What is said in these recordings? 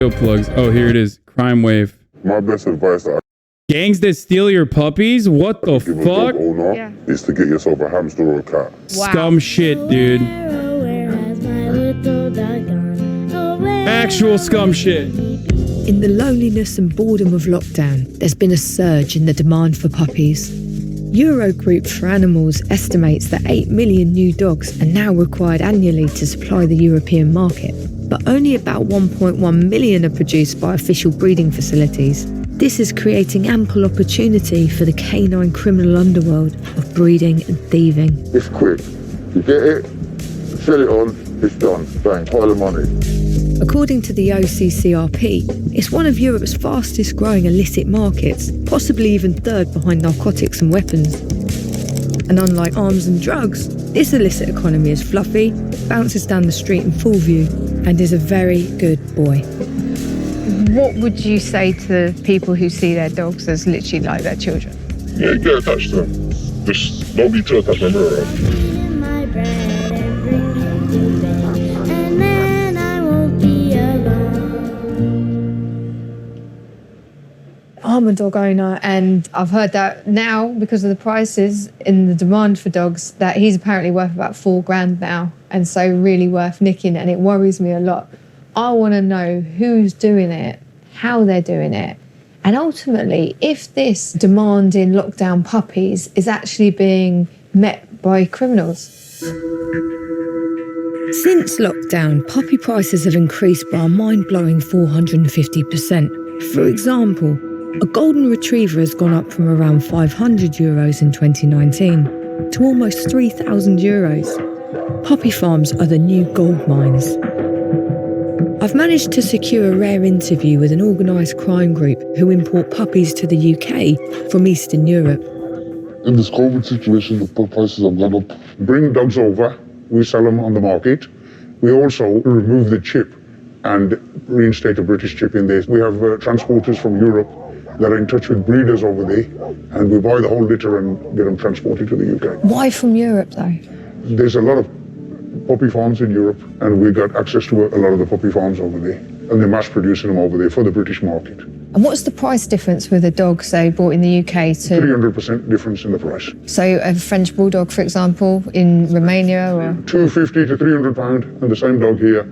plugs. Oh, here it is. Crime wave. My best advice that Gangs that steal your puppies? What the I give a fuck? dog owner is to get yourself a hamster or a cat. Wow. Scum shit, dude. Actual scum shit. In the loneliness and boredom of lockdown, there's been a surge in the demand for puppies. Eurogroup for Animals estimates that 8 million new dogs are now required annually to supply the European market, but only about 1.1 million are produced by official breeding facilities. This is creating ample opportunity for the canine criminal underworld of breeding and thieving. It's quick. You get it, sell it on, it's done. Bang, pile of money. According to the OCCRP, it's one of Europe's fastest growing illicit markets, possibly even third behind narcotics and weapons. And unlike arms and drugs, this illicit economy is fluffy, bounces down the street in full view, and is a very good boy. What would you say to people who see their dogs as literally like their children? Yeah, get attached to them. Just don't be too attached to them. I'm a dog owner, and I've heard that now, because of the prices in the demand for dogs, that he's apparently worth about $4,000 now, and so really worth nicking, and it worries me a lot. I want to know who's doing it, how they're doing it, and ultimately, if this demand in lockdown puppies is actually being met by criminals. Since lockdown, puppy prices have increased by a mind-blowing 450%. For example, a golden retriever has gone up from around €500 in 2019 to almost €3,000. Puppy farms are the new gold mines. I've managed to secure a rare interview with an organised crime group who import puppies to the UK from Eastern Europe. In this COVID situation, the prices have gone up. Bring dogs over, we sell them on the market. We also remove the chip and reinstate a British chip in there. We have transporters from Europe that are in touch with breeders over there, and we buy the whole litter and get them transported to the UK. Why from Europe, though? There's a lot of puppy farms in Europe, and we got access to a lot of the puppy farms over there, and they're mass producing them over there for the British market. And what's the price difference with a dog, say, bought in the UK to... 300% difference in the price. So a French Bulldog, for example, in Romania, or... £250 to £300, and the same dog here,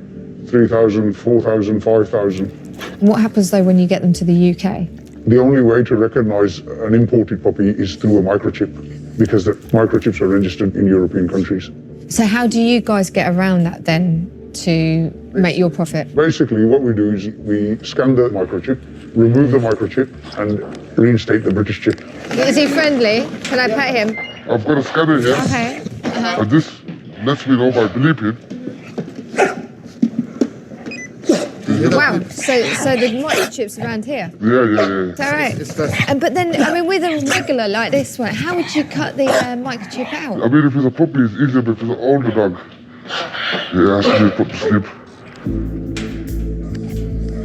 3,000, 4,000, 5,000. What happens, though, when you get them to the UK? The only way to recognise an imported puppy is through a microchip, because the microchips are registered in European countries. So how do you guys get around that, then, to make your profit? Basically, what we do is we scan the microchip, remove the microchip, and reinstate the British chip. Is he friendly? Can I pet him? I've got a scanner here. Okay. And this lets me know by bleeping. Wow. So the microchip's around here? Yeah. Is that right? But then, I mean, with a regular like this one, how would you cut the microchip out? I mean, if it's a puppy, it's easier, but if it's an older dog, it has to be put to sleep.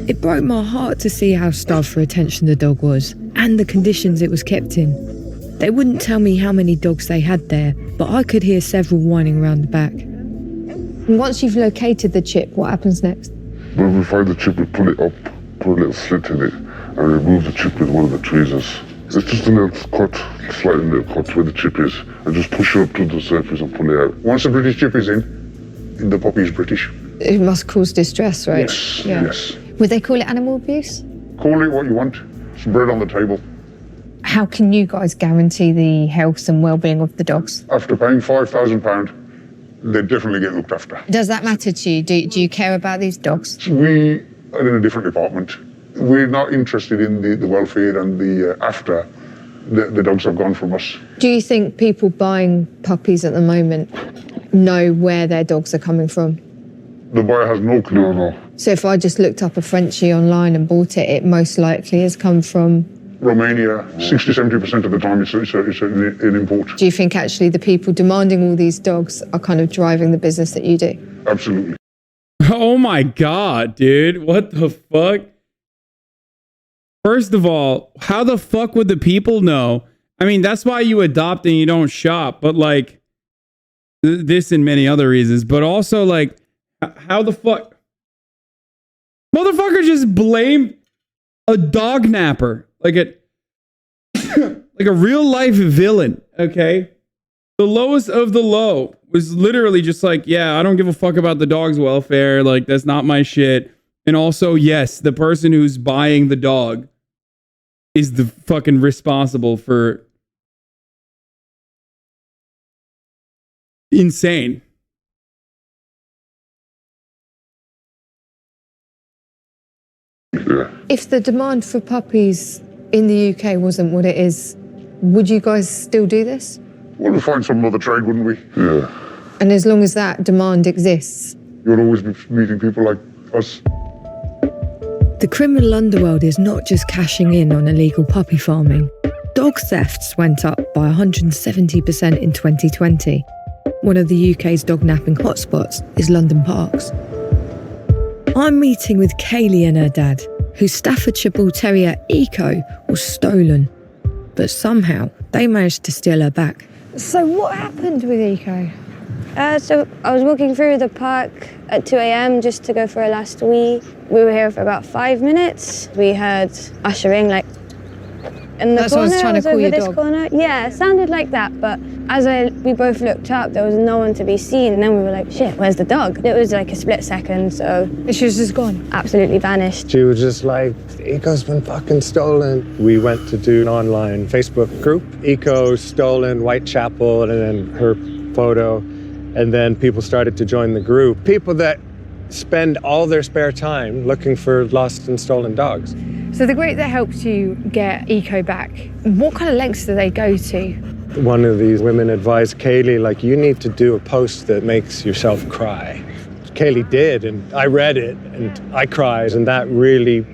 It broke my heart to see how starved for attention the dog was, and the conditions it was kept in. They wouldn't tell me how many dogs they had there, but I could hear several whining around the back. And once you've located the chip, what happens next? When we find the chip, we pull it up, put a little slit in it, and remove the chip with one of the tweezers. It's just a little cut, slight little cut where the chip is, and just push it up to the surface and pull it out. Once the British chip is in, the puppy is British. It must cause distress, right? Yes. Would they call it animal abuse? Call it what you want. It's bread on the table. How can you guys guarantee the health and well-being of the dogs? After paying £5,000, they definitely get looked after. Does that matter to you? Do you care about these dogs? We are in a different department. We're not interested in the welfare and the after the dogs have gone from us. Do you think people buying puppies at the moment know where their dogs are coming from? The buyer has no clue. No. So if I just looked up a Frenchie online and bought it, it most likely has come from... Romania, 60-70% of the time it's an import. Do you think actually the people demanding all these dogs are kind of driving the business that you do? Absolutely. Oh my God, dude. What the fuck? First of all, how the fuck would the people know? I mean, that's why you adopt and you don't shop, but like this and many other reasons, but also like how the fuck? Motherfucker just blamed a dog napper. Like a like a real life villain, okay? The lowest of the low was literally just like, yeah, I don't give a fuck about the dog's welfare. Like, that's not my shit. And also, yes, the person who's buying the dog is the fucking responsible for insane. Yeah. If the demand for puppies in the UK wasn't what it is, would you guys still do this? Well, we'd find some other trade, wouldn't we? Yeah. And as long as that demand exists, You'll always be meeting people like us. The criminal underworld is not just cashing in on illegal puppy farming. Dog thefts went up by 170% in 2020. One of the UK's dog napping hotspots is London parks. I'm meeting with Kaylee and her dad, whose Staffordshire Bull Terrier Eco was stolen. But somehow they managed to steal her back. So what happened with Eco? So I was walking through the park at 2 a.m. just to go for a last wee. We were here for about 5 minutes. We heard ushering, like, in the That's what I was corner. trying to call over your this dog. corner. Yeah, it sounded like that. But as we both looked up, there was no one to be seen. And then we were like, shit, where's the dog? It was like a split second, so She was just gone. absolutely vanished. She was just like, Eco's been fucking stolen. We went to do an online Facebook group. Eco stolen, Whitechapel, and then her photo. And then people started to join the group. People that spend all their spare time looking for lost and stolen dogs. So the group that helped you get Eco back, what kind of lengths do they go to? One of these women advised Kaylee, like, you need to do a post that makes yourself cry. Kaylee did, and I read it, and I cried, and that really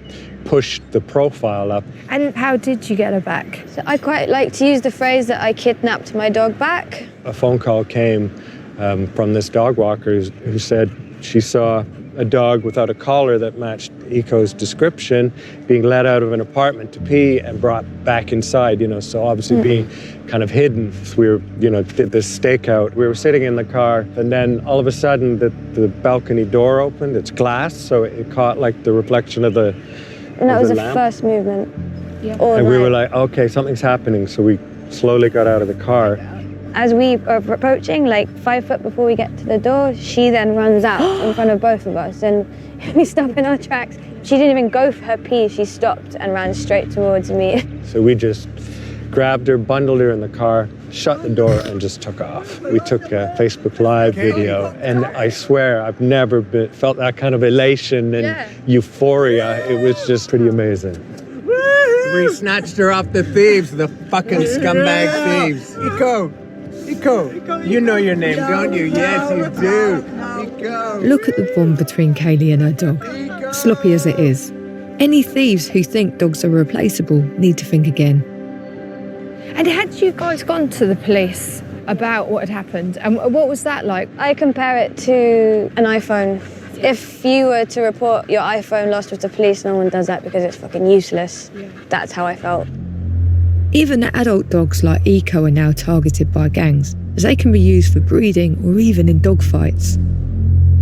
pushed the profile up. And how did you get her back? So I quite like to use the phrase that I kidnapped my dog back. A phone call came from this dog walker who said she saw a dog without a collar that matched Eco's description being let out of an apartment to pee and brought back inside, so obviously being kind of hidden. We were, did this stakeout. We were sitting in the car, and then all of a sudden the balcony door opened. It's glass, so it caught like the reflection of the And that was the lamp. first movement. Yeah. All And we night. were like, okay, something's happening. So we slowly got out of the car. As we are approaching, like 5 foot before we get to the door, she then runs out in front of both of us, and we stop in our tracks. She didn't even go for her pee, she stopped and ran straight towards me. So we just grabbed her, bundled her in the car, shut the door, and just took off. We took a Facebook Live video, and I swear I've never felt that kind of elation and euphoria. It was just pretty amazing. We snatched her off the thieves, the fucking scumbag thieves. Eco, you know your name, don't you? Yes, you do. Eco. Look at the bond between Kaylee and her dog. Sloppy as it is. Any thieves who think dogs are replaceable need to think again. And had you guys gone to the police about what had happened? And what was that like? I compare it to an iPhone. If you were to report your iPhone lost with the police, no one does that because it's fucking useless. That's how I felt. Even adult dogs like Eco are now targeted by gangs, as they can be used for breeding or even in dog fights.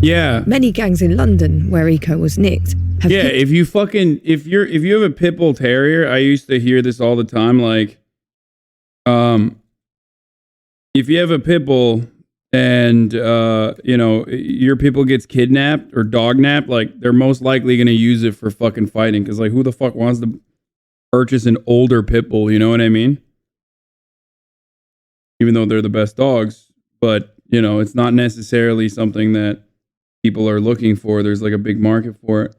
Yeah. Many gangs in London, where Eco was nicked, have Yeah, if you have a pit bull terrier, I used to hear this all the time, like, if you have a pit bull and your pit bull gets kidnapped or dog napped, like, they're most likely going to use it for fucking fighting, because, like, who the fuck wants to purchase an older pit bull, you know what I mean? Even though they're the best dogs, but it's not necessarily something that people are looking for. There's like a big market for it.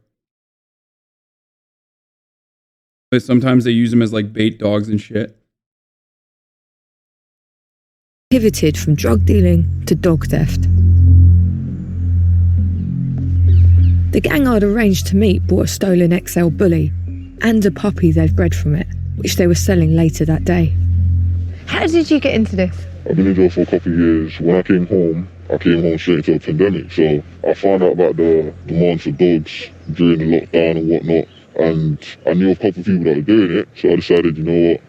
But sometimes they use them as like bait dogs and shit. pivoted from drug dealing to dog theft. The gang I'd arranged to meet bought a stolen XL bully and a puppy they'd bred from it, which they were selling later that day. How did you get into this? I've been in jail for a couple of years. When I came home straight into a pandemic. So I found out about the demand for dogs during the lockdown and whatnot. And I knew a couple of people that were doing it. So I decided, you know what,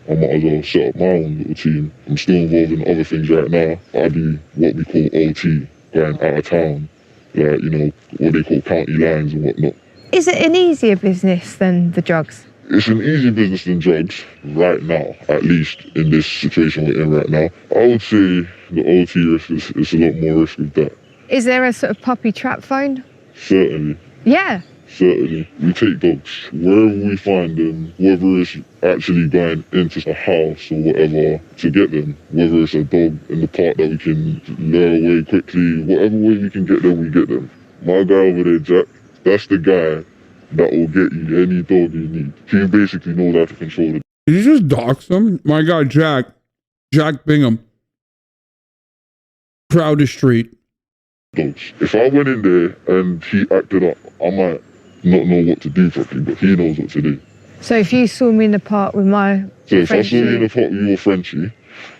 I might as well set up my own little team. I'm still involved in other things right now. I do what we call OT, going out of town. Like, you know, what they call county lines and whatnot. Is it an easier business than the drugs? It's an easier business than drugs right now, at least in this situation we're in right now. I would say the OT risk is a lot more risk with that. Is there a sort of puppy trap phone? Certainly. Yeah. Certainly. We take dogs wherever we find them, whether it's actually going into a house or whatever to get them, whether it's a dog in the park that we can lure away quickly, whatever way we can get them, we get them. My guy over there, Jack, that's the guy that will get you any dog you need. He basically knows how to control it. Did you just dox him? My guy, Jack Bingham. Proudest street. Dogs. If I went in there and he acted up, I might not know what to do properly, but he knows what to do. So if you saw me in the park with my So if I saw you in Frenchie, a park with your Frenchie,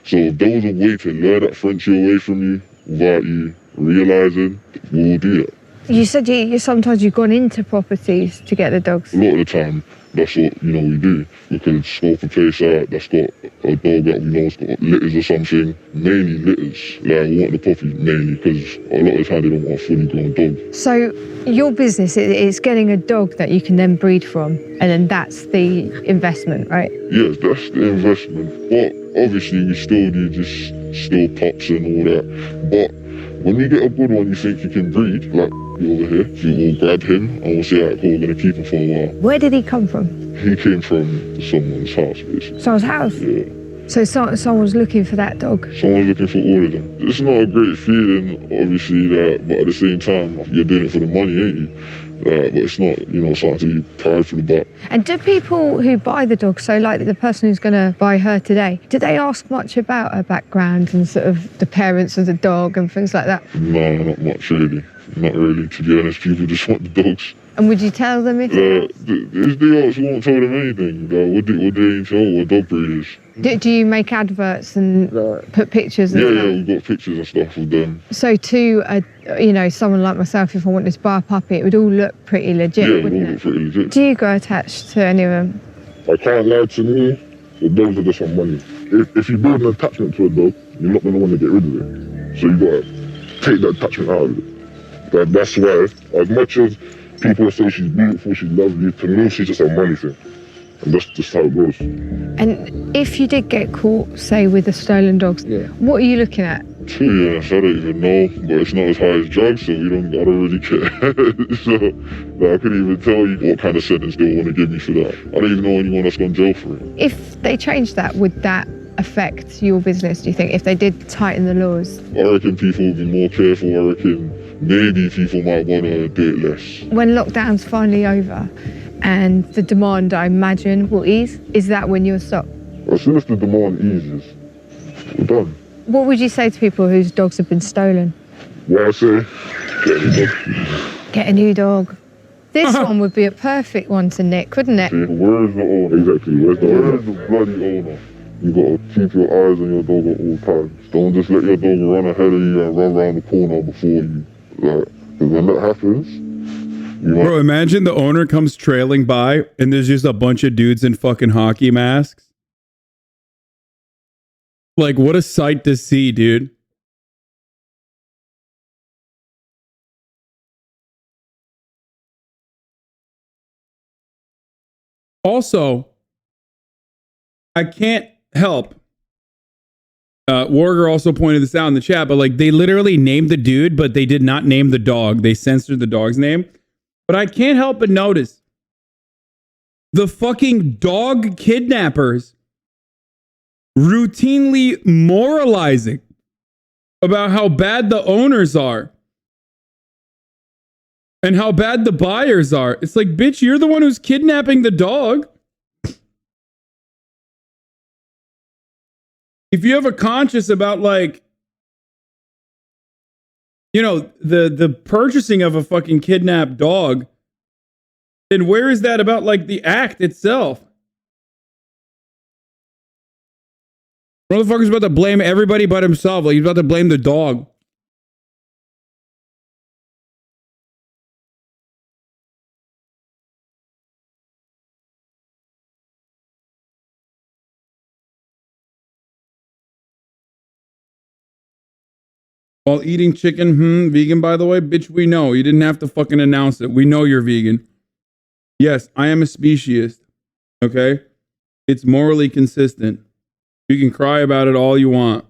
so if there was a way to lure that Frenchie away from you without you realising, we will do that. you said you sometimes you've gone into properties to get the dogs. A lot of the time, that's what, we do. We could scope a place out that's got a dog that we know's got litters or something. Mainly litters. Like, we want the puppies mainly, because a lot of the time they don't want a fully grown dog. So your business is getting a dog that you can then breed from, and then that's the investment, right? Yes, that's the investment. But obviously we still do just still pups and all that. But when you get a good one you think you can breed, like over here, you will grab him and we'll say, alright, cool, we're gonna keep him for a while. Where did he come from? He came from someone's house, basically. Someone's house? Yeah. So someone's looking for that dog? Someone's looking for all of them. It's not a great feeling, obviously, but at the same time, you're doing it for the money, ain't you? But it's not, something to be prideful about. And do people who buy the dog, so like the person who's going to buy her today, do they ask much about her background and sort of the parents of the dog and things like that? No, not much really. Not really, to be honest. People just want the dogs. And would you tell them if... They also won't tell them anything. What do you tell what dog breed is? Do you make adverts and put pictures and stuff? Yeah, we've got pictures and stuff of them. So to, someone like myself, if I wanted to buy a puppy, it would all look pretty legit, Yeah, it wouldn't will it? look pretty legit. Do you go attached to any of them? I can't lie to me, the dogs are just for money. If you build an attachment to a dog, you're not going to want to get rid of it. So you got to take that attachment out of it. That's why, as much as people say she's beautiful, she's lovely, to me she's just a money thing. And that's just how it goes. And if you did get caught, say, with the stolen dogs, what are you looking at? To be honest, I don't even know, but it's not as high as drugs, so I don't really care. So, I couldn't even tell you what kind of sentence they want to give me for that. I don't even know anyone that's gone to jail for it. If they changed that, would that affect your business, do you think, if they did tighten the laws? I reckon people would be more careful. I reckon maybe people might want to do it less. When lockdown's finally over and the demand, I imagine, will ease, is that when you'll stop? As soon as the demand eases, we're done. What would you say to people whose dogs have been stolen? What I say, get a new dog. Get a new dog. This one would be a perfect one to nick, couldn't it? See, where's the owner? Exactly, where's the bloody owner? You gotta keep your eyes on your dog at all times. Don't just let your dog run ahead of you and run around the corner before you. Because when that happens, Bro, imagine the owner comes trailing by and there's just a bunch of dudes in fucking hockey masks. Like, what a sight to see, dude. Also, I can't help. Warger also pointed this out in the chat, but like they literally named the dude, but they did not name the dog. They censored the dog's name. But I can't help but notice the fucking dog kidnappers routinely moralizing about how bad the owners are and how bad the buyers are. It's like, bitch, you're the one who's kidnapping the dog. If you have a conscience about, like, the purchasing of a fucking kidnapped dog, then where is that about, like, the act itself? Motherfucker's about to blame everybody but himself. Like, he's about to blame the dog. While eating chicken, vegan, by the way, bitch, we know. You didn't have to fucking announce it. We know you're vegan. Yes, I am a speciesist. Okay? It's morally consistent. You can cry about it all you want.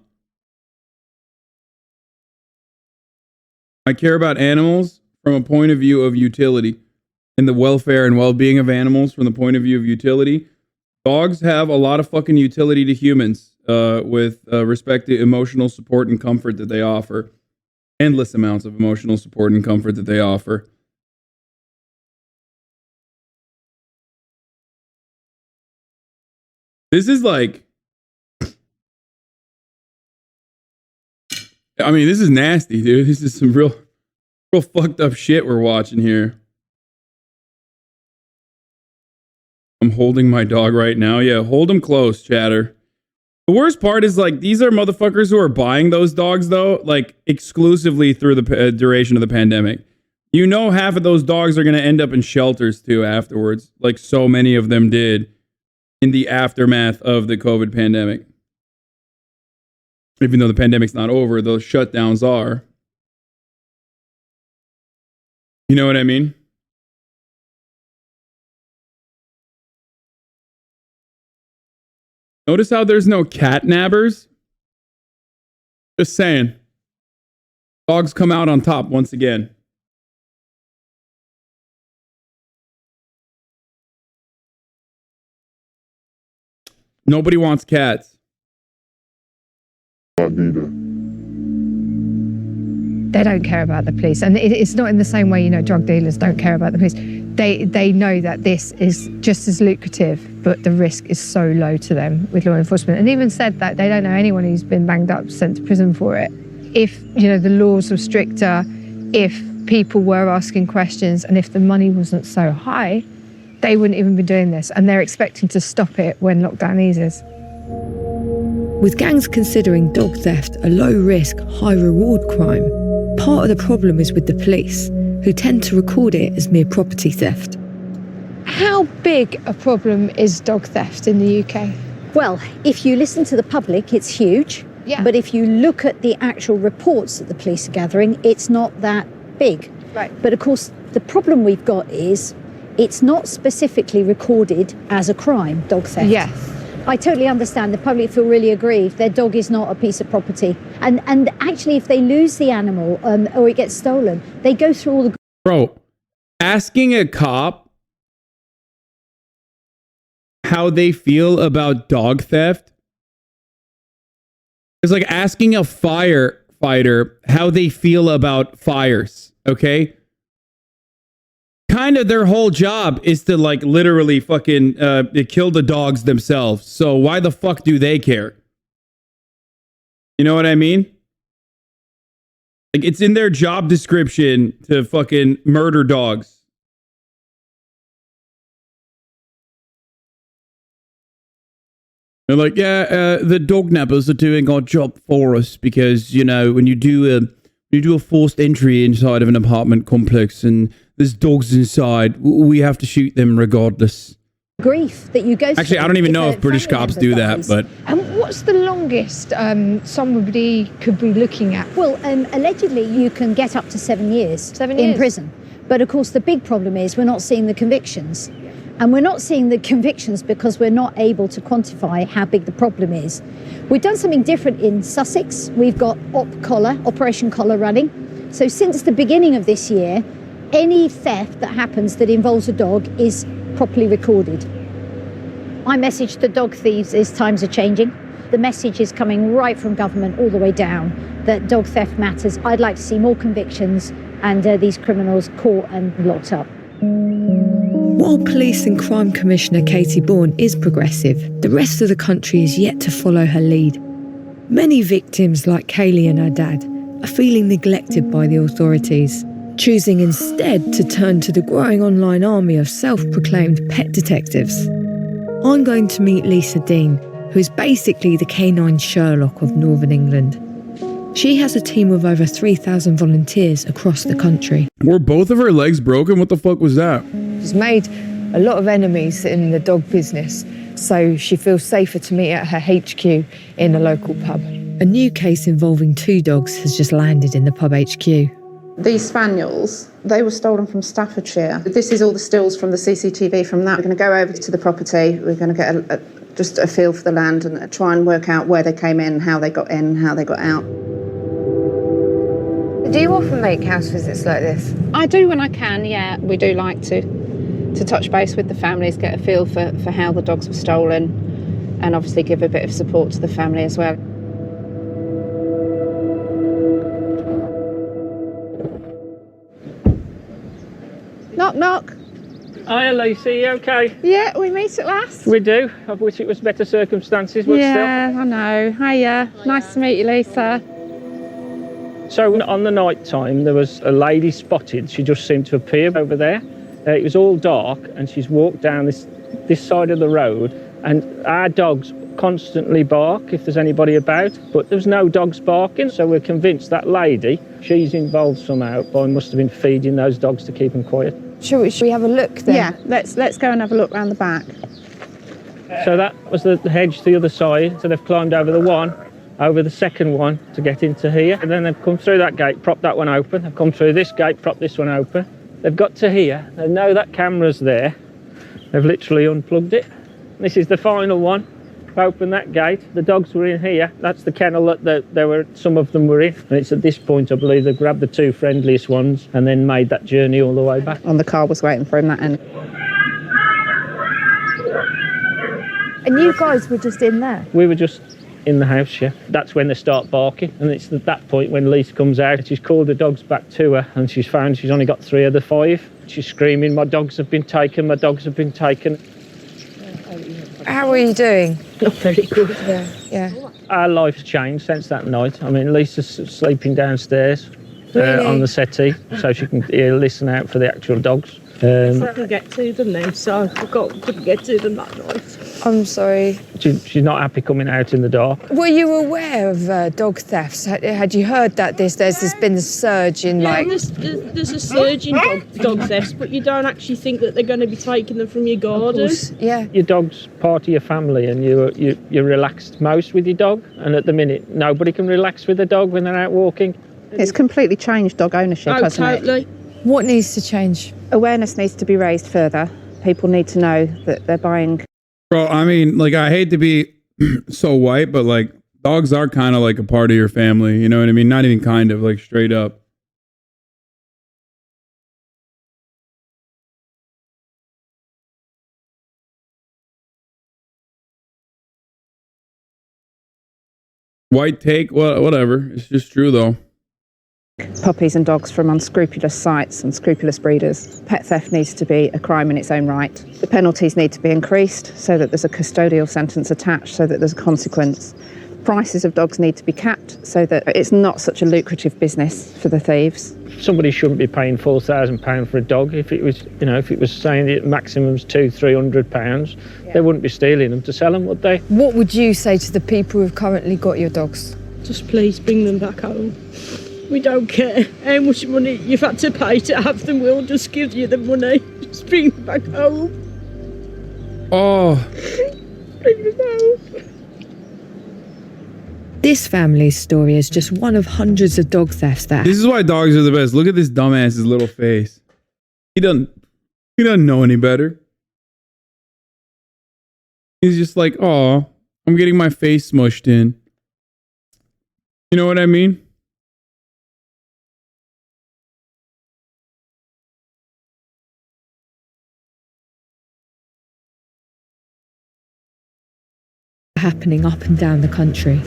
I care about animals from a point of view of utility and the welfare and well-being of animals from the point of view of utility. Dogs have a lot of fucking utility to humans with respect to emotional support and comfort that they offer. Endless amounts of emotional support and comfort that they offer. This is like, I mean, this is nasty, dude. This is some real fucked up shit we're watching here. I'm holding my dog right now. Yeah, hold him close, chatter. The worst part is, like, these are motherfuckers who are buying those dogs, though, like, exclusively through the duration of the pandemic. You know, half of those dogs are going to end up in shelters, too, afterwards. Like, so many of them did in the aftermath of the COVID pandemic. Even though the pandemic's not over, those shutdowns are. You know what I mean? Notice how there's no cat nabbers? Just saying. Dogs come out on top once again. Nobody wants cats. They don't care about the police. And it's not in the same way, you know, drug dealers don't care about the police. They know that this is just as lucrative, but the risk is so low to them with law enforcement. And even said that they don't know anyone who's been banged up, sent to prison for it. If, you know, the laws were stricter, if people were asking questions, and if the money wasn't so high, they wouldn't even be doing this. And they're expecting to stop it when lockdown eases. With gangs considering dog theft a low-risk, high-reward crime, part of the problem is with the police, who tend to record it as mere property theft. How big a problem is dog theft in the UK? Well, if you listen to the public, it's huge. Yeah. But if you look at the actual reports that the police are gathering, it's not that big. Right. But of course, the problem we've got is it's not specifically recorded as a crime, dog theft. Yes. I totally understand. The public feel really aggrieved. Their dog is not a piece of property. And actually, if they lose the animal or it gets stolen, they go through all the... Bro, asking a cop how they feel about dog theft is like asking a firefighter how they feel about fires, okay? Kind of their whole job is to, like, literally fucking kill the dogs themselves. So why the fuck do they care? You know what I mean? Like, it's in their job description to fucking murder dogs. They're like, yeah, the dog nappers are doing our job for us because, you know, when you do a forced entry inside of an apartment complex and there's dogs inside, we have to shoot them regardless. grief that you go through. Actually, I don't even know if British cops do that, but... And what's the longest somebody could be looking at? Well, allegedly, you can get up to 7 years, 7 years in prison. But of course, the big problem is we're not seeing the convictions. And we're not seeing the convictions because we're not able to quantify how big the problem is. We've done something different in Sussex. We've got Operation Collar running. So since the beginning of this year, any theft that happens that involves a dog is properly recorded. My message to dog thieves is times are changing. The message is coming right from government all the way down that dog theft matters. I'd like to see more convictions and these criminals caught and locked up. While Police and Crime Commissioner Katie Bourne is progressive, the rest of the country is yet to follow her lead. Many victims, like Kaylee and her dad, are feeling neglected by the authorities, choosing instead to turn to the growing online army of self-proclaimed pet detectives. I'm going to meet Lisa Dean, who is basically the canine Sherlock of Northern England. She has a team of over 3,000 volunteers across the country. Were both of her legs broken? What the fuck was that? She's made a lot of enemies in the dog business, so she feels safer to meet at her HQ in a local pub. A new case involving 2 dogs has just landed in the pub HQ. These spaniels, they were stolen from Staffordshire. This is all the stills from the CCTV from that. We're going to go over to the property. We're going to get just a feel for the land and try and work out where they came in, how they got in, how they got out. Do you often make house visits like this? I do when I can, yeah. We do like to touch base with the families, get a feel for how the dogs were stolen, and obviously give a bit of support to the family as well. Knock, knock. Hi, Lacey, you okay? Yeah, we meet at last. We do. I wish it was better circumstances, but Yeah, I know. Hiya. Nice to meet you, Lisa. So on the night time, there was a lady spotted. She just seemed to appear over there. It was all dark, and she's walked down this side of the road, and our dogs constantly bark if there's anybody about, but there's no dogs barking, so we're convinced that lady, she's involved somehow, but must have been feeding those dogs to keep them quiet. Should we have a look then? Yeah, let's go and have a look round the back. So that was the hedge to the other side, so they've climbed over the one, over the second one to get into here, and then they've come through that gate, propped that one open, they've come through this gate, propped this one open, they've got to here, they know that camera's there, they've literally unplugged it. This is the final one. Open that gate, the dogs were in here, that's the kennel that there were, some of them were in, and it's at this point I believe they grabbed the two friendliest ones and then made that journey all the way back. And the car was waiting for him that end. And you guys were just in there? We were just in the house, yeah. That's when they start barking, and it's at that point when Lisa comes out. She's called the dogs back to her, and she's found she's only got 3 of the 5. She's screaming, my dogs have been taken, my dogs have been taken. How are you doing? Not very good. Yeah. Our life's changed since that night. I mean, Lisa's sleeping downstairs Really? on the settee, so she can listen out for the actual dogs. I can get to them now, so I couldn't get to them that night. I'm sorry. She's not happy coming out in the dark. Were you aware of dog thefts? Had you heard that there's been a surge in There's a surge in dog thefts, but you don't actually think that they're going to be taking them from your garden. Yeah. Your dog's part of your family, and you're relaxed most with your dog. And at the minute, nobody can relax with a dog when they're out walking. It's completely changed dog ownership, hasn't totally. it? What needs to change? Awareness needs to be raised further. People need to know that they're buying. Bro, I mean, like, I hate to be so white, but like, dogs are kind of like a part of your family. You know what I mean? Not even kind of, like, straight up. White take, whatever. It's just true, though. Puppies and dogs from unscrupulous sites and scrupulous breeders. Pet theft needs to be a crime in its own right. The penalties need to be increased so that there's a custodial sentence attached, so that there's a consequence. Prices of dogs need to be capped so that it's not such a lucrative business for the thieves. Somebody shouldn't be paying £4,000 for a dog. If it was saying the maximum's £200-300, they wouldn't be stealing them to sell them, would they? What would you say to the people who've currently got your dogs? Just please bring them back home. We don't care how much money you've had to pay to have them. We'll just give you the money. Just bring them back home. Oh. Bring them home. This family's story is just one of hundreds of dog thefts that... This is why dogs are the best. Look at this dumbass's little face. He doesn't know any better. He's just like, oh, I'm getting my face smushed in. You know what I mean? happening up and down the country.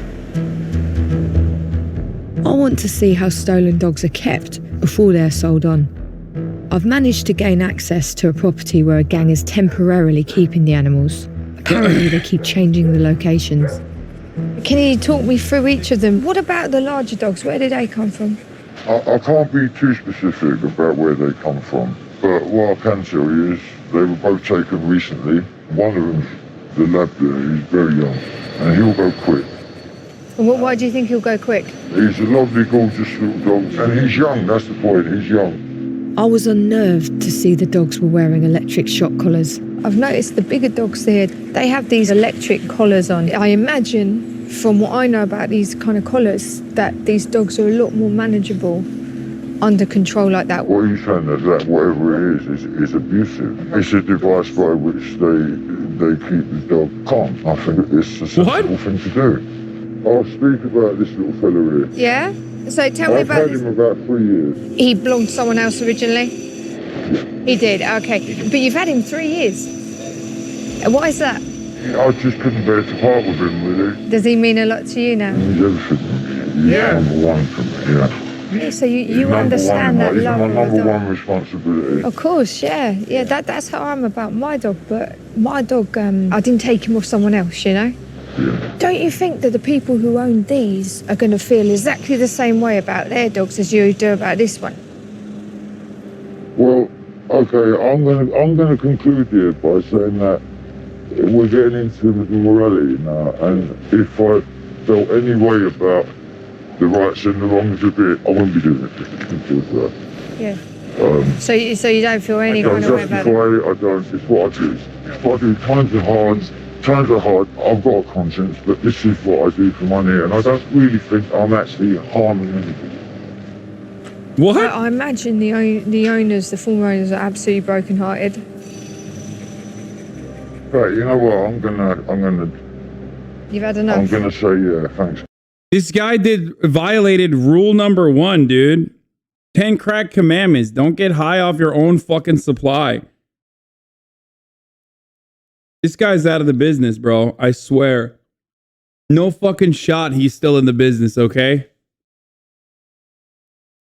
I want to see how stolen dogs are kept before they're sold on. I've managed to gain access to a property where a gang is temporarily keeping the animals. Apparently they keep changing the locations. Can you talk me through each of them? What about the larger dogs? Where did they come from? I can't be too specific about where they come from, but what I can tell you is they were both taken recently. One of them, the lab there, he's very young, and he'll go quick. And why do you think he'll go quick? He's a lovely, gorgeous little dog, and he's young, that's the point, he's young. I was unnerved to see the dogs were wearing electric shock collars. I've noticed the bigger dogs here, they have these electric collars on. I imagine, from what I know about these kind of collars, that these dogs are a lot more manageable under control like that. What are you saying, that whatever it is abusive? It's a device by which they keep the dog calm. I think it's a sensible thing to do. I'll speak about this little fella here. Yeah? So tell me I've about had this. him about 3 years. He belonged to someone else originally? He did, okay. But you've had him 3 years. Why is that? I just couldn't bear to part with him, really. Does he mean a lot to you now? He's everything. He's number one for me, yeah. So you understand that He's love my of a number dog. one responsibility. Of course, yeah. That's how I'm about my dog. But my dog, I didn't take him off someone else, you know? Yeah. Don't you think that the people who own these are going to feel exactly the same way about their dogs as you do about this one? Well, okay, I'm gonna conclude here by saying that we're getting into the morality now, and if I felt any way about the rights and the wrongs of it, I wouldn't be doing it. Yeah. So you don't feel any kind of way about it? I don't. It's what I do. It's what I do. Times are hard. I've got a conscience, but this is what I do for money, and I don't really think I'm actually harming anybody. What? I imagine the owners, the former owners, are absolutely broken-hearted. Right, you know what? I'm gonna. You've had enough. I'm gonna say yeah. Thanks. This guy violated rule number 1, dude. 10 crack commandments. Don't get high off your own fucking supply. This guy's out of the business, bro. I swear. No fucking shot he's still in the business, okay?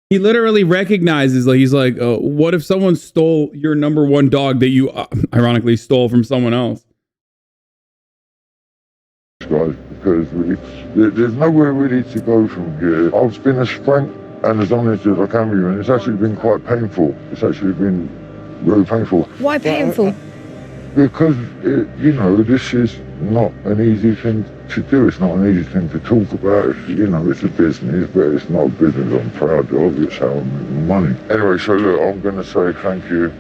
He literally recognizes, like, he's like, what if someone stole your number 1 dog that you ironically stole from someone else? Guys, because there's nowhere really to go from here. I've been as frank and as honest as I can be, and it's actually been quite painful. It's actually been very painful. Why painful? Because, this is not an easy thing to do. It's not an easy thing to talk about. It's a business, but it's not a business I'm proud of. It's how I'm making money. Anyway, so look, I'm going to say thank you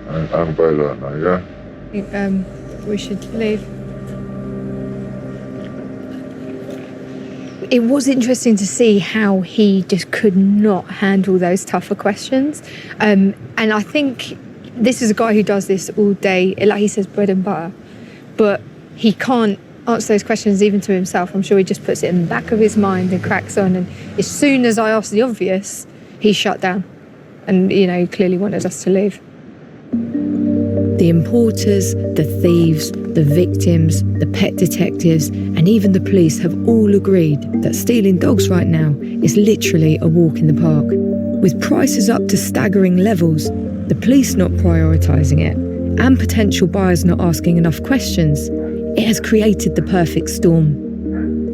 and bail out now, yeah? We should leave. It was interesting to see how he just could not handle those tougher questions. And I think this is a guy who does this all day, like he says, bread and butter. But he can't answer those questions even to himself. I'm sure he just puts it in the back of his mind and cracks on. And as soon as I asked the obvious, he shut down. And, he clearly wanted us to leave. The importers, the thieves, the victims, the pet detectives, and even the police have all agreed that stealing dogs right now is literally a walk in the park. With prices up to staggering levels, the police not prioritising it, and potential buyers not asking enough questions, it has created the perfect storm.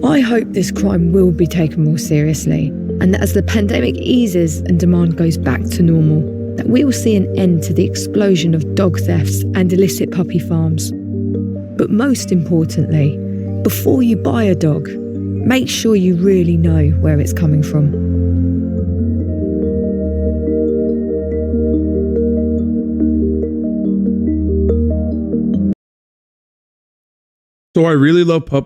I hope this crime will be taken more seriously, and that as the pandemic eases and demand goes back to normal, that we will see an end to the explosion of dog thefts and illicit puppy farms. But most importantly, before you buy a dog, make sure you really know where it's coming from. So I really love puppies.